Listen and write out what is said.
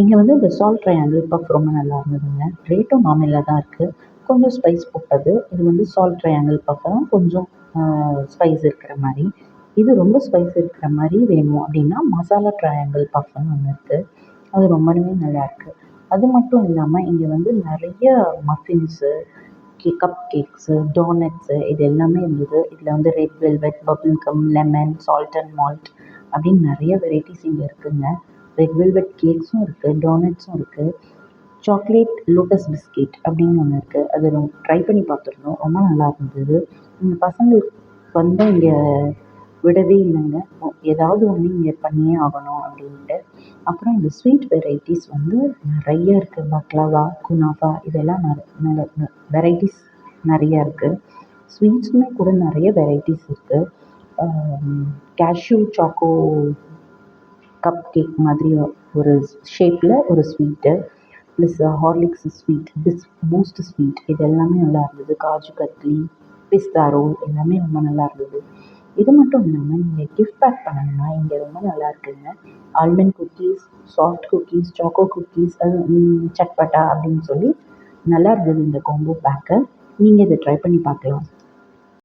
இங்கே வந்து இந்த சால்ட் ட்ரையாங்கிள் பஃப் ரொம்ப நல்லா இருந்ததுங்க. ரேட்டும் நார்மலாக தான் இருக்குது. கொஞ்சம் ஸ்பைஸ் போட்டது. இது வந்து சால்ட் ட்ரையாங்கிள் பஃப் தான் கொஞ்சம் ஸ்பைஸ் இருக்கிற மாதிரி. இது ரொம்ப ஸ்பைஸ் இருக்கிற மாதிரி வேணும் அப்படின்னா மசாலா ட்ரையாங்கிள் பஃப்னு ஒன்று இருக்குது. அது ரொம்பவே நல்லாயிருக்கு. அது மட்டும் இல்லாமல் இங்கே வந்து நிறைய மஃபின்ஸு, கப் கேக்ஸு, டோனட்ஸு இது எல்லாமே இருந்தது. இதில் வந்து red velvet, bubble gum, lemon, salt and malt அப்படின்னு நிறைய வெரைட்டிஸ் இங்கே இருக்குதுங்க. ரெட் வெல்வெட் கேக்ஸும் இருக்குது, டோனட்ஸும் இருக்குது. சாக்லேட் லோட்டஸ் பிஸ்கெட் அப்படின்னு ஒன்று இருக்குது. அது ட்ரை பண்ணி பார்த்துருந்தோம். ரொம்ப நல்லா இருந்தது. எங்கள் பசங்களுக்கு வந்து இங்கே விடவே இல்லைங்க. ஏதாவது ஒன்று இங்கே பண்ணியே ஆகணும் அப்படின்ட்டு. அப்புறம் இந்த ஸ்வீட் வெரைட்டிஸ் வந்து நிறைய இருக்குது. பக்லாவா, குனாஃபா இதெல்லாம் வெரைட்டிஸ் நிறையா இருக்குது. ஸ்வீட்ஸுமே கூட நிறைய வெரைட்டிஸ் இருக்குது. கேஷ்யூ சாக்கோ கப் கேக் மாதிரி ஒரு ஷேப்பில் ஒரு sweet, plus Horlicks sweet, boost sweet இது எல்லாமே நல்லா இருந்தது. காஜு கத்லி, பிஸ்தா ரோல் எல்லாமே ரொம்ப நல்லா இருந்தது. இது மட்டும் இல்லாமல் நீங்கள் கிஃப்ட் பேக் பண்ணணும்னா இங்கே ரொம்ப நல்லா இருக்குங்க. Almond cookies, soft cookies, choco cookies, சட்பட்டா அப்படின்னு சொல்லி நல்லா இருந்தது இந்த காம்போ பேக்கு. நீங்கள் இதை ட்ரை பண்ணி பார்க்கலாம்.